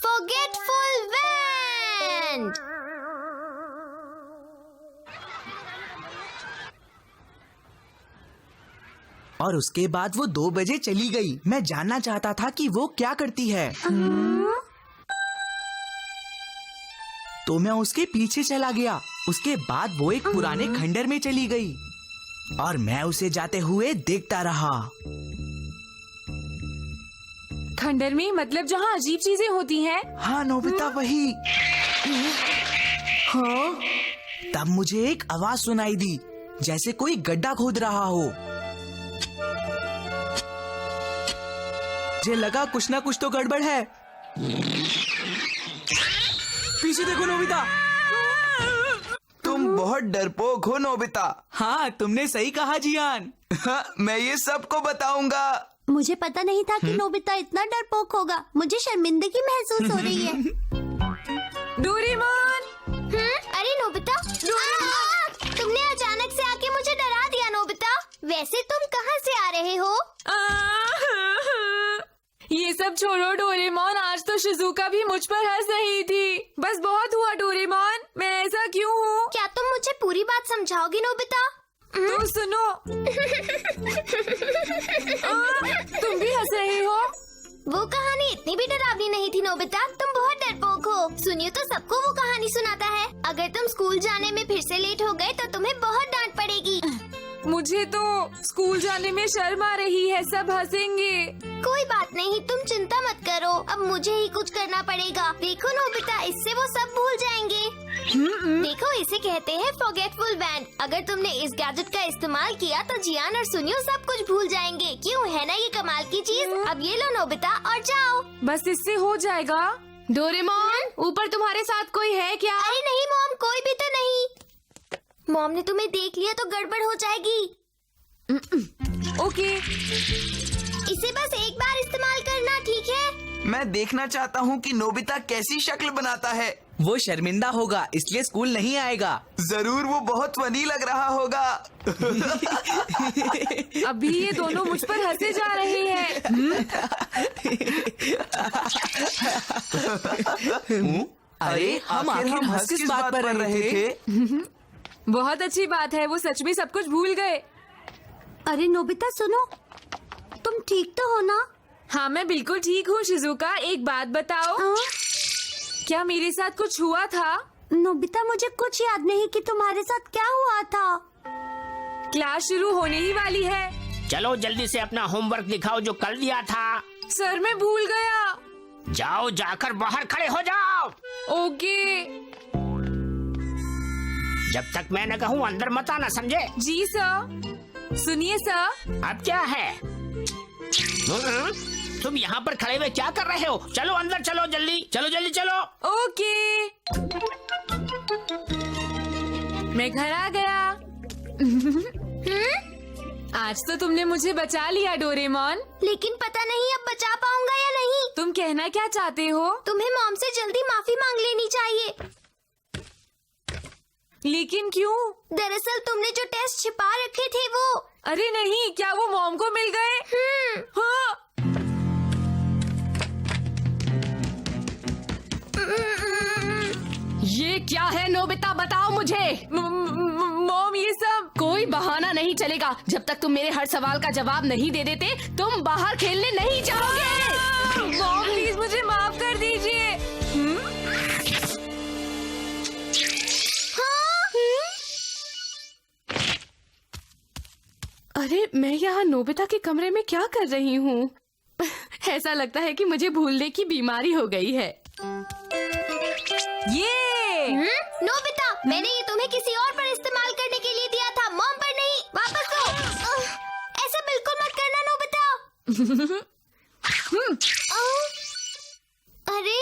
forgetful wand. और उसके बाद वो 2 बजे चली गई। मैं जानना चाहता था कि वो क्या करती है। तो मैं उसके पीछे चला गया। उसके बाद वो एक पुराने खंडर में चली गई और मैं उसे जाते हुए देखता रहा। खंडर में मतलब जहाँ अजीब चीजें होती हैं? हाँ नोबिता, वही। हाँ? तब मुझे एक आवाज सुनाई दी, जैसे कोई गड्ढा खोद रहा हो। मुझे लगा कुछ ना कुछ तो गड़बड़ है। पीछे देखो नोबिता। तुम बहुत डरपोक हो नोबिता। हाँ, तुमने सही कहा जियान। मैं ये सबको बताऊंगा। मुझे पता नहीं था कि नोबिता इतना डरपोक होगा। मुझे शर्मिंदगी महसूस हो रही है। डोरेमोन! अरे नोबिता, तुमने अचानक से आके मुझे डरा दिया नोबिता। वैसे तुम कहाँ से आ रहे हो? ये सब छोड़ो डोरेमोन, आज तो शिजुका भी मुझ पर हंस रही थी। बस बहुत हुआ डोरेमोन, मैं ऐसा क्यों हूँ? क्या तुम मुझे पूरी बात समझाओगी नोबिता? तो सुनो। तुम भी हंस रहे हो? वो कहानी इतनी भी डरावनी नहीं थी नोबिता। तुम बहुत डरपोक हो। सुनियो तो सबको वो कहानी सुनाता है। अगर तुम स्कूल जाने में फिर से लेट हो गए तो तुम्हें बहुत डांट पड़ेगी। मुझे तो स्कूल जाने में शर्म आ रही है, सब हंसेंगे। कोई बात नहीं, तुम चिंता मत करो। अब मुझे ही कुछ करना पड़ेगा। देखो नोबिता, इससे वो सब भूल जाएंगे। देखो, इसे कहते हैं फॉरगेटफुल बैंड। अगर तुमने इस गैजेट का इस्तेमाल किया तो जियान और सुनियो सब कुछ भूल जाएंगे। क्यों, है ना ये कमाल की चीज? अब ये लो नोबिता और जाओ। बस इससे हो जाएगा। डोरेमोन, ऊपर तुम्हारे साथ कोई है क्या? अरे नहीं मॉम, कोई भी तो नहीं। मॉम ने तुम्हें देख लिया तो गड़बड़ हो जाएगी। ओके, इसे बस एक बार इस्तेमाल करना, ठीक है? मैं देखना चाहता हूँ कि नोबिता कैसी शक्ल बनाता है। वो शर्मिंदा होगा, इसलिए स्कूल नहीं आएगा। जरूर वो बहुत फनी लग रहा होगा। अभी ये दोनों मुझ पर हंसे जा रहे हैं। अरे हम आखिर हंस किस बात पर रहे थे? बहुत अच्छी बात है, वो सच में सब कुछ भूल गए। अरे नोबिता सुनो, तुम ठीक तो हो ना? हाँ, मैं बिल्कुल ठीक हूँ शिजुका। एक बात बताओ, क्या मेरे साथ कुछ हुआ था? नोबिता, मुझे कुछ याद नहीं कि तुम्हारे साथ क्या हुआ था। क्लास शुरू होने ही वाली है। चलो जल्दी से अपना होमवर्क दिखाओ जो कल दिया था। सर, मैं भूल गया। जाओ, जाकर बाहर खड़े हो जाओ। ओके। जब तक मैं न कहूँ अंदर मत आना, समझे? जी सर। सुनिए सर। अब क्या है? तुम यहाँ पर खड़े हुए क्या कर रहे हो? चलो अंदर चलो, जल्दी चलो, जल्दी चलो। ओके। मैं घर आ गया। आज तो तुमने मुझे बचा लिया डोरेमोन। लेकिन पता नहीं अब बचा पाऊंगा या नहीं। तुम कहना क्या चाहते हो? तुम्हें मॉम से जल्दी माफी मांग लेनी चाहिए। लेकिन क्यों? दरअसल तुमने जो टेस्ट छिपा रखे थे वो। अरे नहीं, क्या वो मॉम को मिल गए? हाँ। ये क्या है नोबिता, बताओ मुझे। मॉम, ये सब कोई बहाना नहीं चलेगा। जब तक तुम मेरे हर सवाल का जवाब नहीं दे देते, तुम बाहर खेलने नहीं जाओगे। मॉम, प्लीज मुझे माफ कर दीजिए। अरे, मैं यहाँ नोबिता के कमरे में क्या कर रही हूँ? ऐसा लगता है कि मुझे भूलने की बीमारी हो गई है। ये नोबिता, मैंने ये तुम्हें किसी और पर इस्तेमाल करने के लिए दिया था, मॉम पर नहीं। वापस दो। ऐसा बिल्कुल मत करना नोबिता। अरे,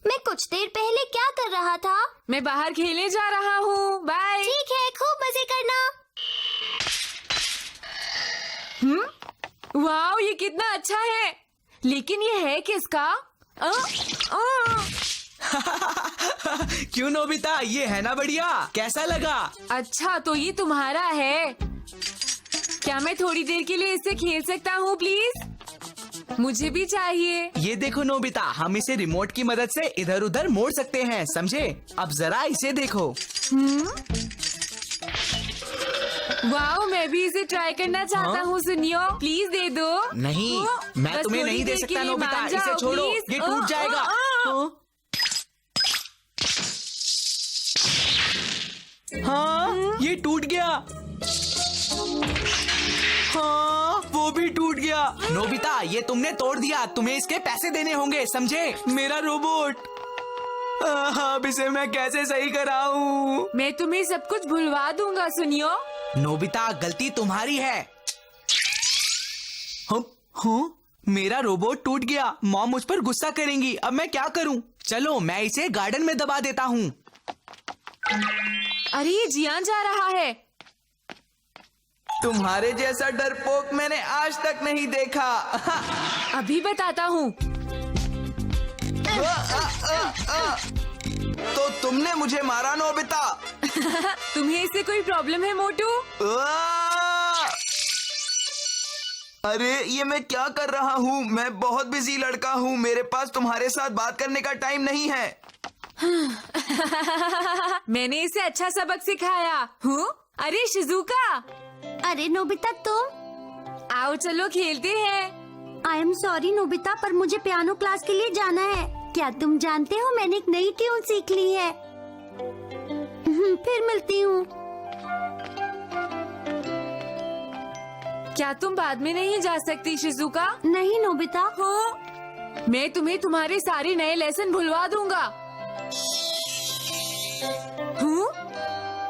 मैं कुछ देर पहले क्या कर रहा था? मैं बाहर खेलने जा रहा हूँ। बाय। ठीक है, खूब मजे करना। वाओ, ये कितना अच्छा है। लेकिन ये है किसका? क्यों नोबिता, ये है ना बढ़िया? कैसा लगा? अच्छा, तो ये तुम्हारा है। क्या मैं थोड़ी देर के लिए इससे खेल सकता हूँ प्लीज? मुझे भी चाहिए। ये देखो नोबिता, हम इसे रिमोट की मदद से इधर उधर मोड़ सकते हैं, समझे? अब जरा इसे देखो। वाओ, मैं भी इसे ट्राई करना चाहता हूँ। सुनियो, प्लीज दे दो। नहीं, मैं बस तुम्हें थोड़ी नहीं दे देर के सकता लिए नोबिता, मान इसे जाओ, छोड़ो, प्लीज। ये टूट जाएगा। हाँ, ये टूट गया। हाँ, वो भी टूट गया। नोबिता, ये तुमने तोड़ दिया, तुम्हें इसके पैसे देने होंगे, समझे? मेरा रोबोट। अब इसे मैं कैसे सही कराऊं? मैं तुम्हें सब कुछ भुलवा दूंगा। सुनियो, नोबिता, गलती तुम्हारी है। मेरा रोबोट टूट गया। मॉम मुझ पर गुस्सा करेंगी। अब मैं क्या करूं? चलो, मैं इसे गार्डन में दबा देता हूँ। अरे ये जियान जा रहा है। तुम्हारे जैसा डरपोक मैंने आज तक नहीं देखा। अभी बताता हूँ। तो तुमने मुझे मारा नोबिता। तुम्हें इससे कोई प्रॉब्लम है मोटू? अरे ये मैं क्या कर रहा हूँ? मैं बहुत बिजी लड़का हूँ, मेरे पास तुम्हारे साथ बात करने का टाइम नहीं है। मैंने इसे अच्छा सबक सिखाया हूँ। अरे शिजुका, अरे नोबिता तुम। आओ चलो खेलते हैं। आई एम सॉरी नोबिता, पर मुझे पियानो क्लास के लिए जाना है। क्या तुम जानते हो, मैंने एक नई ट्यून सीख ली है। फिर मिलती हूँ। क्या तुम बाद में नहीं जा सकती शिजुका? नहीं नोबिता। हो, मैं तुम्हें तुम्हारे सारे नए लेसन भुलवा दूंगा। हूँ?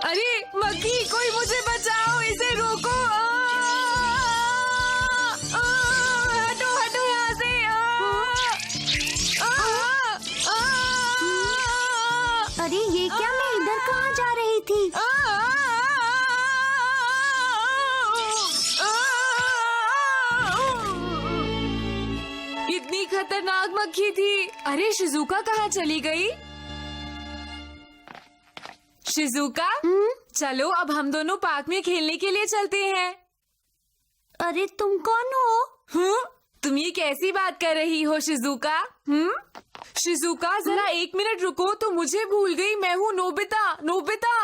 अरे मक्खी, कोई मुझे बचाओ, इसे रोको। हटो हटो यहाँ से। अरे ये क्या, मैं इधर कहाँ जा रही थी? इतनी खतरनाक मक्खी थी। अरे शिजुका कहाँ चली गई? शिजुका, चलो अब हम दोनों पार्क में खेलने के लिए चलते हैं। अरे तुम कौन हो? तुम ये कैसी बात कर रही हो शिजुका? शिजुका, जरा 1 मिनट रुको, तो मुझे भूल गई। मैं हूँ Nobita. Nobita,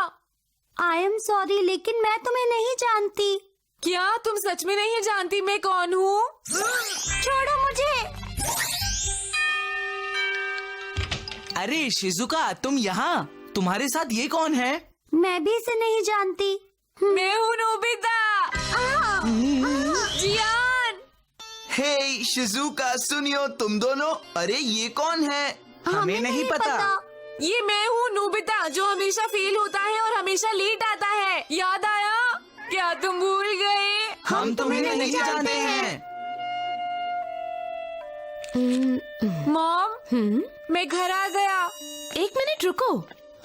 I am sorry, लेकिन मैं तुम्हें नहीं जानती। क्या तुम सच में नहीं जानती मैं कौन हूँ? छोड़ो मुझे। अरे शिजुका, तुम यहाँ? तुम्हारे साथ ये कौन है? मैं भी इसे नहीं जानती। मैं हूँ नोबिता। जियान। हे शिजुका, सुनियो तुम दोनों। अरे ये कौन है? हमें नहीं पता। ये मैं हूँ नोबिता, जो हमेशा फेल होता है और हमेशा लेट आता है। याद आया? क्या तुम भूल गए? हम तुम्हें नहीं जानते हैं। मॉम, मैं घर आ गया। 1 मिनट रुको।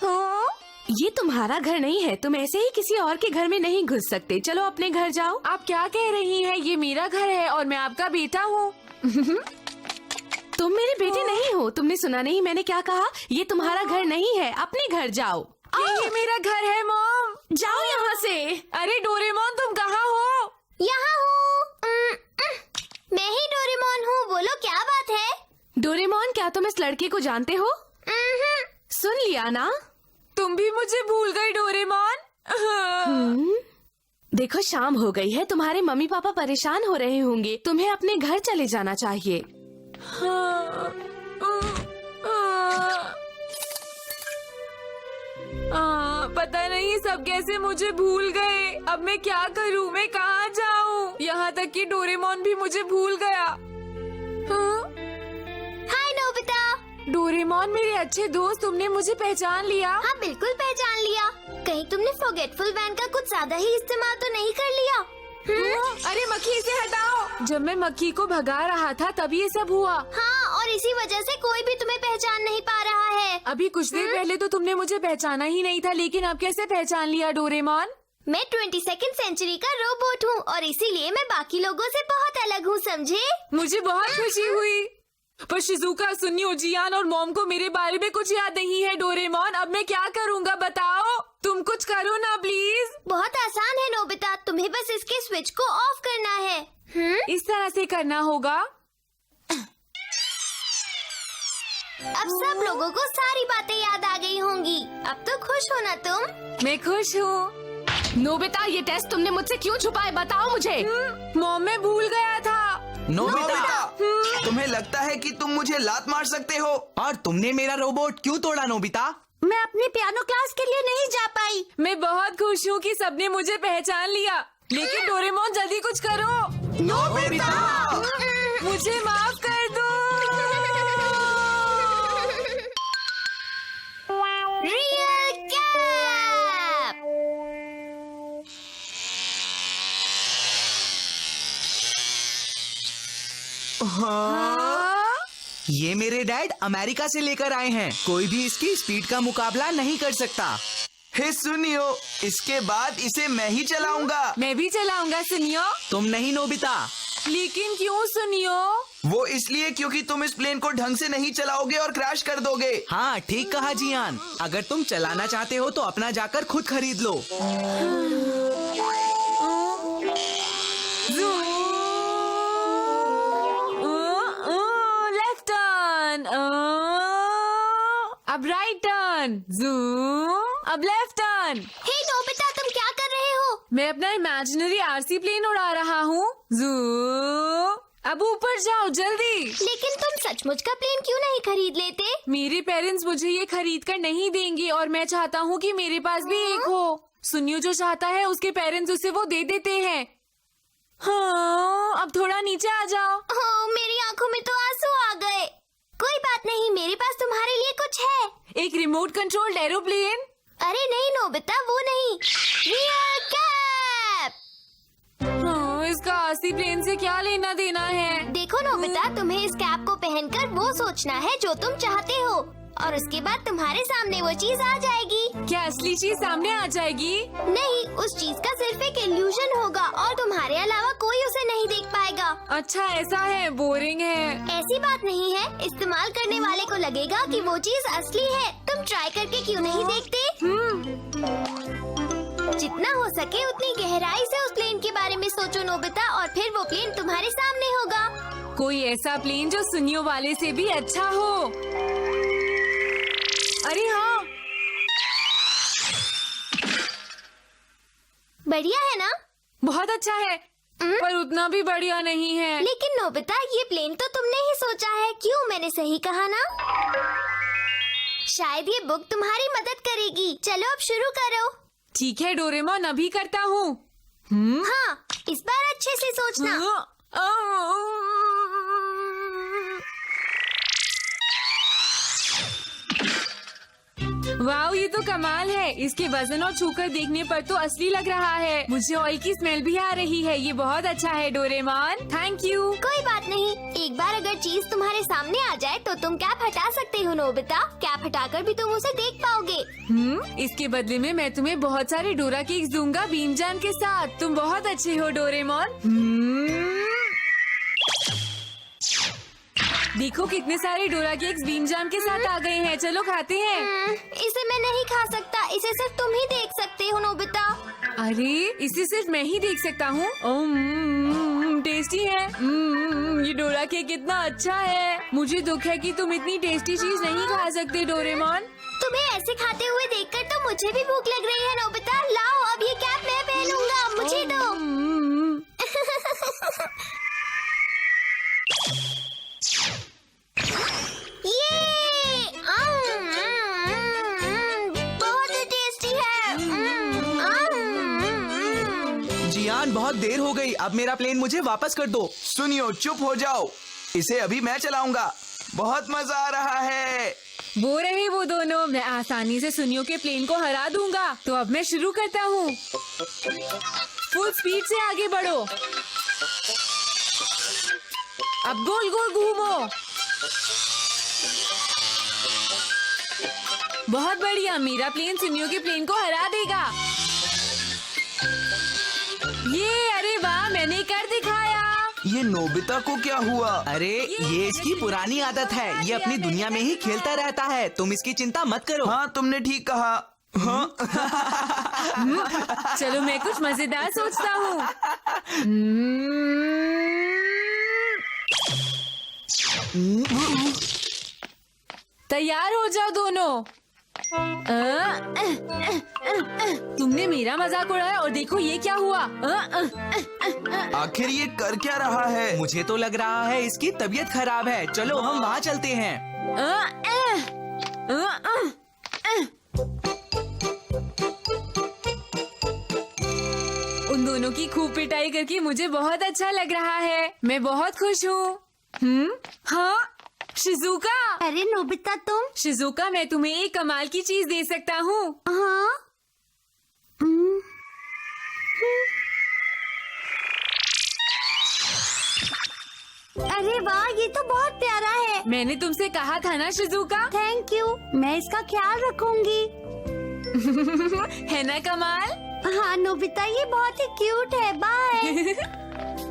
हाँ? ये तुम्हारा घर नहीं है, तुम ऐसे ही किसी और के घर में नहीं घुस सकते। चलो अपने घर जाओ। आप क्या कह रही हैं? ये मेरा घर है और मैं आपका बेटा हूँ। तुम मेरे बेटे नहीं हो। तुमने सुना नहीं मैंने क्या कहा? ये तुम्हारा घर नहीं है, अपने घर जाओ। ये मेरा घर है मॉम। जाओ यहाँ से। अरे डोरेमोन, तुम कहाँ हो? यहाँ हूँ। मैं ही डोरेमोन हूँ। बोलो क्या बात है? डोरेमोन, क्या तुम इस लड़के को जानते हो? सुन लिया ना? तुम भी मुझे भूल गई डोरेमोन। देखो शाम हो गई है, तुम्हारे मम्मी पापा परेशान हो रहे होंगे। तुम्हें अपने घर चले जाना चाहिए। पता नहीं सब कैसे मुझे भूल गए। अब मैं क्या करूँ? मैं कहाँ जाऊँ? यहाँ तक कि डोरेमोन भी मुझे भूल गया। हाय नोबिता। डोरेमोन, मेरे अच्छे दोस्त, तुमने मुझे पहचान लिया? हाँ बिल्कुल पहचान लिया। कहीं तुमने फॉरगेटफुल वैन का कुछ ज्यादा ही इस्तेमाल तो नहीं कर लिया? अरे मक्खी, इसे हटाओ। जब मैं मक्खी को भगा रहा था तभी ये सब हुआ। हाँ, और इसी वजह से कोई भी तुम्हें पहचान नहीं पा रहा है। अभी कुछ देर पहले तो तुमने मुझे पहचाना ही नहीं था, लेकिन अब कैसे पहचान लिया डोरेमोन? मैं 22nd सेंचुरी का रोबोट हूँ और इसीलिए मैं बाकी लोगों से बहुत अलग हूँ, समझे? मुझे बहुत खुशी हुई। पर शिजुका, सुनियो, जियान और मॉम को मेरे बारे में कुछ याद नहीं है। डोरेमोन, अब मैं क्या करूँगा बताओ? तुम कुछ करो ना प्लीज। बहुत आसान है नोबिता, तुम्हें बस इसके स्विच को ऑफ करना है। इस तरह से करना होगा? अब सब लोगों को सारी बातें याद आ गई होंगी। अब तो खुश हो ना तुम? मैं खुश हूँ। नोबिता, ये टेस्ट तुमने मुझसे क्यों छुपाए, बताओ मुझे। मॉम, मैं भूल गया था। नोबिता, तुम्हें लगता है कि तुम मुझे लात मार सकते हो? और तुमने मेरा रोबोट क्यों तोड़ा नोबिता? मैं अपने पियानो क्लास के लिए नहीं जा पाई। मैं बहुत खुश हूँ कि सबने मुझे पहचान लिया, लेकिन डोरेमोन जल्दी कुछ करो। नोबिता! मुझे माफ कर दो। Real cap! ये मेरे डैड अमेरिका से लेकर आए हैं। कोई भी इसकी स्पीड का मुकाबला नहीं कर सकता। हे सुनियो, इसके बाद इसे मैं ही चलाऊंगा। मैं भी चलाऊंगा सुनियो। तुम नहीं नोबिता। लेकिन क्यों सुनियो? वो इसलिए क्योंकि तुम इस प्लेन को ढंग से नहीं चलाओगे और क्रैश कर दोगे। हाँ, ठीक कहा जियान। अगर तुम चलाना चाहते हो तो अपना जाकर खुद खरीद लो। लेफ्ट टर्न, अब राइट टर्न, जूम, अब लेफ्ट टर्न। हे नोबिता, तुम क्या कर रहे हो? मैं अपना इमेजिनरी आरसी प्लेन उड़ा रहा हूँ। जूम, अब ऊपर जाओ जल्दी। लेकिन तुम सचमुच का प्लेन क्यों नहीं खरीद लेते? मेरे पेरेंट्स मुझे ये खरीद कर नहीं देंगे और मैं चाहता हूँ कि मेरे पास भी एक हो। सुनियो जो चाहता है उसके पेरेंट्स उसे वो दे देते हैं। हाँ, अब थोड़ा नीचे आ जाओ। ओह, मेरी आंखों में तो आंसू आ गए। कोई बात नहीं, मेरे पास तुम्हारे लिए कुछ है। एक रिमोट कंट्रोल्ड एरोप्लेन। अरे नहीं नोबिता, वो नहीं। Real cap! हाँ, इसका आरसी प्लेन से क्या लेना देना है? देखो नोबिता, तुम्हें इस कैप को पहनकर वो सोचना है जो तुम चाहते हो और उसके बाद तुम्हारे सामने वो चीज आ जाएगी। क्या असली चीज सामने आ जाएगी? नहीं, उस चीज का सिर्फ एक इल्यूजन होगा और तुम्हारे अलावा कोई उसे नहीं देख पाएगा। अच्छा ऐसा है, बोरिंग है। ऐसी बात नहीं है, इस्तेमाल करने वाले को लगेगा कि वो चीज असली है। तुम ट्राई करके क्यों नहीं देखते? जितना हो सके उतनी गहराई से उस प्लेन के बारे में सोचो नोबिता, और फिर वो प्लेन तुम्हारे सामने होगा। कोई ऐसा प्लेन जो सुनियो वाले से भी अच्छा हो। अरे हाँ, बढ़िया है ना? बहुत अच्छा है, पर उतना भी बढ़िया नहीं है। लेकिन नोबिता, ये प्लेन तो तुमने ही सोचा है। क्यों, मैंने सही कहा ना? शायद ये बुक तुम्हारी मदद करेगी। चलो अब शुरू करो। ठीक है डोरेमोन, अभी करता हूँ। हाँ, इस बार अच्छे से सोचना। वाओ, ये तो कमाल है। इसके वजन और छूकर देखने पर तो असली लग रहा है। मुझे ऑयल की स्मेल भी आ रही है। ये बहुत अच्छा है डोरेमोन, थैंक यू। कोई बात नहीं, एक बार अगर चीज तुम्हारे सामने आ जाए तो तुम कैप हटा सकते हो नोबिता। कैप हटाकर भी तुम उसे देख पाओगे। इसके बदले में मैं तुम्हें बहुत सारे डोरा केक्स दूंगा भीमजान के साथ। तुम बहुत अच्छे हो डोरेमोन। देखो कितने सारे डोरा केक्स भीमजान के साथ आ गए हैं। चलो खाते हैं। इसे मैं नहीं खा सकता, इसे सिर्फ तुम ही देख सकते हो नोबिता। अरे, इसे सिर्फ मैं ही देख सकता हूँ। टेस्टी है। ये डोरा केक कितना अच्छा है। मुझे दुख है कि तुम इतनी टेस्टी चीज नहीं खा सकते डोरेमोन। तुम्हें ऐसे खाते हुए देखकर तो मुझे भी भूख लग रही है नोबिता। लाओ, अब ये कैप मैं पहनूंगा, मुझे दो। बहुत ही टेस्टी है। जियान, बहुत देर हो गई। अब मेरा प्लेन मुझे वापस कर दो। सुनियो, चुप हो जाओ। इसे अभी मैं चलाऊंगा। बहुत मजा आ रहा है। वो रहे वो दोनों। मैं आसानी से सुनियो के प्लेन को हरा दूंगा। तो अब मैं शुरू करता हूँ। फुल स्पीड से आगे बढ़ो। अब गोल गोल घूमो। बहुत बढ़िया, मेरा प्लेन सुनियो के प्लेन को हरा देगा। ये, अरे वाह, मैंने कर दिखाया। ये नोबिता को क्या हुआ? अरे, ये इसकी पुरानी आदत है। ये अपनी दुनिया में ही खेलता रहता है। तुम इसकी चिंता मत करो। हाँ, तुमने ठीक कहा। हाँ? चलो मैं कुछ मजेदार सोचता हूँ। तैयार हो जाओ दोनों। तुमने मेरा मजाक उड़ाया और देखो ये क्या हुआ। आखिर ये कर क्या रहा है? मुझे तो लग रहा है इसकी तबीयत खराब है। चलो हम वहाँ चलते हैं। उन दोनों की खूब पिटाई करके मुझे बहुत अच्छा लग रहा है। मैं बहुत खुश हूँ। हाँ शिजुका। अरे नोबिता तुम। शिजुका मैं तुम्हें एक कमाल की चीज दे सकता हूँ। हाँ अरे वाह ये तो बहुत प्यारा है। मैंने तुमसे कहा था ना शिजुका। थैंक यू, मैं इसका ख्याल रखूंगी। है ना कमाल। हाँ नोबिता ये बहुत ही क्यूट है। बाय।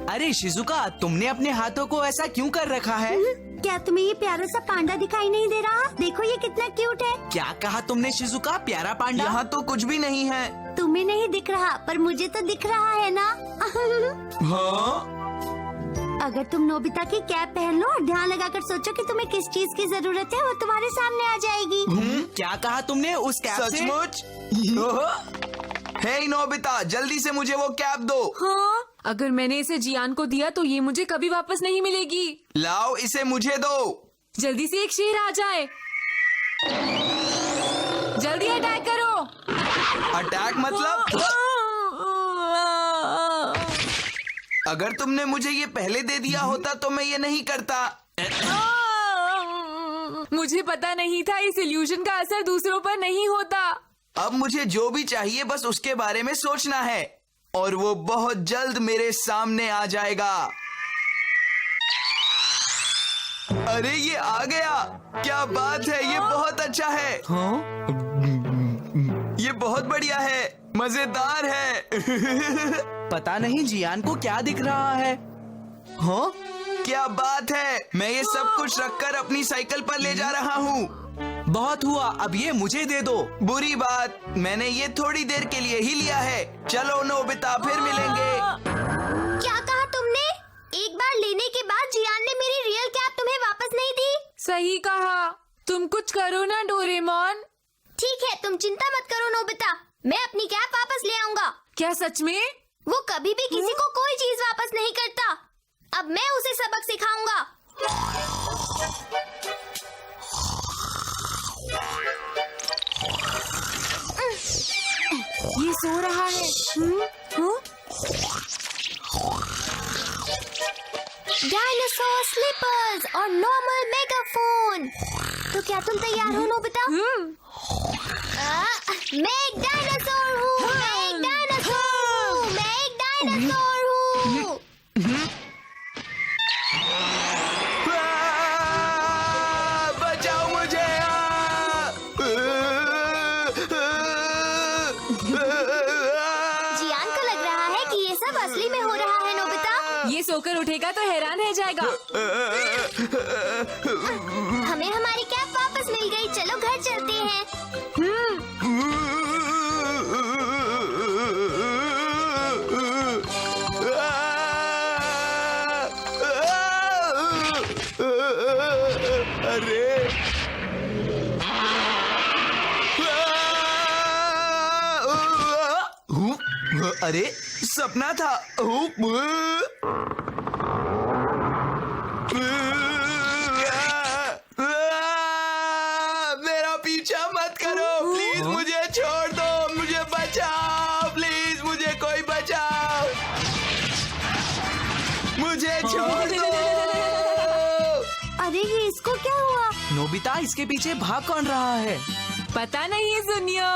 अरे शिजुका, तुमने अपने हाथों को ऐसा क्यों कर रखा है? क्या तुम्हें ये प्यारा सा पांडा दिखाई नहीं दे रहा? देखो ये कितना क्यूट है। क्या कहा तुमने शिजुका? प्यारा पांडा? यहाँ तो कुछ भी नहीं है। तुम्हें नहीं दिख रहा पर मुझे तो दिख रहा है ना। हाँ? अगर तुम नोबिता की कैप पहन लो और ध्यान लगाकर सोचो कि तुम्हें किस चीज की जरूरत है, वो तुम्हारे सामने आ जाएगी। क्या कहा तुमने उस कैप से? सचमुच? हे नोबिता, जल्दी से मुझे वो कैप दो। हाँ अगर मैंने इसे जियान को दिया तो ये मुझे कभी वापस नहीं मिलेगी। लाओ इसे मुझे दो। जल्दी से एक शेर आ जाए। जल्दी अटैक करो। अटैक मतलब? अगर तुमने मुझे ये पहले दे दिया होता तो मैं ये नहीं करता। मुझे पता नहीं था इस इल्यूजन का असर दूसरों पर नहीं होता। अब मुझे जो भी चाहिए बस उसके बारे में सोचना है और वो बहुत जल्द मेरे सामने आ जाएगा। अरे ये आ गया। क्या बात है, ये बहुत अच्छा है। हाँ? ये बहुत बढ़िया है, मजेदार है। पता नहीं जियान को क्या दिख रहा है। हाँ? क्या बात है, मैं ये सब कुछ रखकर अपनी साइकिल पर ले जा रहा हूँ। बहुत हुआ, अब ये मुझे दे दो। बुरी बात, मैंने ये थोड़ी देर के लिए ही लिया है। चलो नोबिता, फिर मिलेंगे। क्या कहा तुमने? एक बार लेने के बाद जियान ने मेरी रियल कैप तुम्हें वापस नहीं दी? सही कहा। तुम कुछ करो ना डोरेमोन। ठीक है, तुम चिंता मत करो नोबिता, मैं अपनी कैप वापस ले आऊंगा। क्या सच में? वो कभी भी किसी को कोई चीज वापस नहीं करता। अब मैं उसे सबक सिखाऊंगा। ये सो रहा है। डायनासोर स्लीपर्स और नॉर्मल मेगाफोन। तो क्या तुम तैयार हो नोबिता? मैं एक डायनासोर हूँ। मैं एक डायनासोर हूँ। मैं एक डायनासोर हूँ। बचाओ मुझे। जियान को लग रहा है कि ये सब असली में हो रहा है नोबिता। ये सोकर उठेगा तो हैरान रह जाएगा। हमें हमारी कैप वापस मिल गई। चलो घर चलते हैं। अरे अरे सपना था। मेरा पीछा मत करो प्लीज, मुझे छोड़ दो। मुझे बचाओ प्लीज, मुझे कोई बचाओ। मुझे छोड़ दो। अरे ये इसको क्या हुआ? नोबिता, इसके पीछे भाग कौन रहा है? पता नहीं सुनियो।